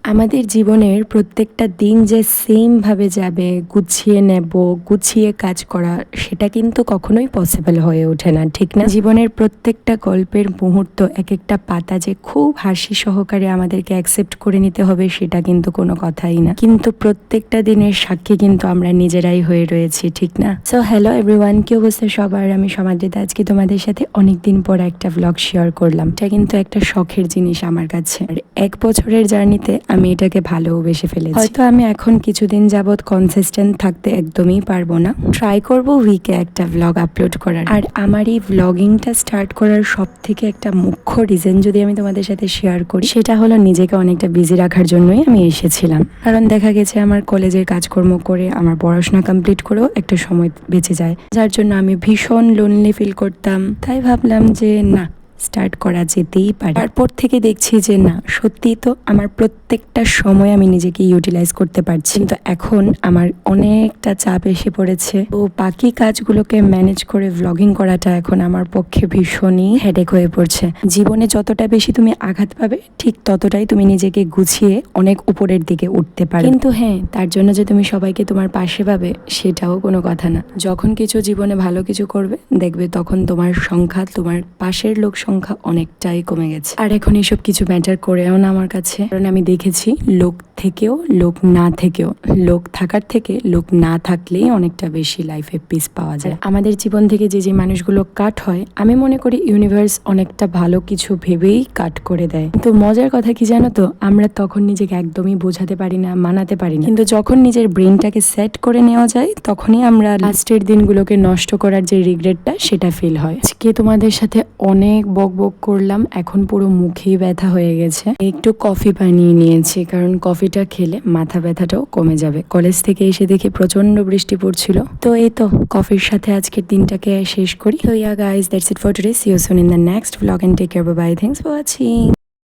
আমাদের জীবনের প্রত্যেকটা দিন যে সেম ভাবে যাবে, গুছিয়ে নেব, গুছিয়ে কাজ করা, সেটা কিন্তু কখনোই পসিবল হয়ে ওঠে না, ঠিক না? জীবনের প্রত্যেকটা গল্পের মুহূর্ত, এক একটা পাতা যে খুব হাসি সহকারে আমাদেরকে অ্যাকসেপ্ট করে নিতে হবে, সেটা কিন্তু কোনো কথাই না। কিন্তু প্রত্যেকটা দিনের সাক্ষী কিন্তু আমরা নিজেরাই হয়ে রয়েছি, ঠিক না? সো হ্যালো এভরিওয়ান, কি অবস্থা সবার? আমি সমাদৃতা। আজকে তোমাদের সাথে অনেকদিন পর একটা ব্লগ শেয়ার করলাম। এটা কিন্তু একটা শখের জিনিস আমার কাছে। আর 1 বছরের জার্নিতে আমি এটাকে ভালোবেসে ফেলেছি। হয়তো আমি এখন কিছুদিন যাবৎ কনসিস্টেন্ট থাকতে একদমই পারবো না। ট্রাই করব উইকে একটা ব্লগ আপলোড করার। আর আমার এই ব্লগিংটা স্টার্ট করার সব থেকে একটা মুখ্য রিজন যদি আমি তোমাদের সাথে শেয়ার করি, সেটা হলো নিজেকে অনেকটা বিজি রাখার জন্যই আমি এসেছিলাম। কারণ দেখা গেছে আমার কলেজের কাজকর্ম করে, আমার পড়াশোনা কমপ্লিট করেও একটা সময় বেঁচে যায়, যার জন্য আমি ভীষণ লোনলি ফিল করতাম। তাই ভাবলাম যে না, স্টার্ট করা যেতেই পারে। তারপর থেকে দেখছি যে না, সত্যিই তো আমার প্রত্যেকটা সময় আমি নিজেকে ইউটিলাইজ করতে পারছি। কিন্তু এখন আমার অনেকটা চাপ এসে পড়েছে, তো বাকি কাজগুলোকে ম্যানেজ করে ভ্লগিং করাটা এখন আমার পক্ষে ভীষণই হেডেক হয়ে পড়ছে। জীবনে যতটা বেশি তুমি আঘাত পাবে, ঠিক ততটাই তুমি নিজেকে গুছিয়ে অনেক উপরের দিকে উঠতে পারো। কিন্তু হ্যাঁ, তার জন্য যে তুমি সবাইকে তোমার পাশে পাবে, সেটাও কোনো কথা না। যখন কিছু জীবনে ভালো কিছু করবে, দেখবে তখন তোমার সংখ্যা, তোমার পাশের লোক সংখ্যা অনেকটাই কমে গেছে। আর এখন এসব কিছু ম্যাটার করেও না আমার কাছে, কারণ আমি দেখেছি লোক থেকেও, লোক না থেকেও, লোক থাকার থেকে লোক না থাকলেই অনেকটা বেশি লাইফে পিস পাওয়া যায়। আমাদের জীবন থেকে যে যে মানুষগুলো কাট হয়, আমি মনে করি ইউনিভার্স অনেকটা ভালো কিছু ভেবেই কাট করে দেয়। কিন্তু মজার কথা কি জানো তো, আমরা তখন নিজেকে একদমই বোঝাতে পারি না, মানাতে পারি না। কিন্তু যখন নিজের ব্রেনটাকে সেট করে নেওয়া যায়, তখনই আমরা লাস্টের দিনগুলোকে নষ্ট করার যে রিগ্রেটটা, সেটা ফিল হয়। আজকে তোমাদের সাথে অনেক বক করলাম, এখন পুরো মুখেই ব্যথা হয়ে গেছে। একটু কফি বানিয়ে নিয়েছি, কারণ কফিটা খেলে মাথা ব্যথাটাও কমে যাবে। কলেজ থেকে এসে দেখে প্রচন্ড বৃষ্টি পড়ছিল, তো এই তো কফির সাথে আজকের দিনটাকে শেষ করি। তো yeah guys, that's it for today. See you soon in the next vlog and take care, bye bye, thanks for watching.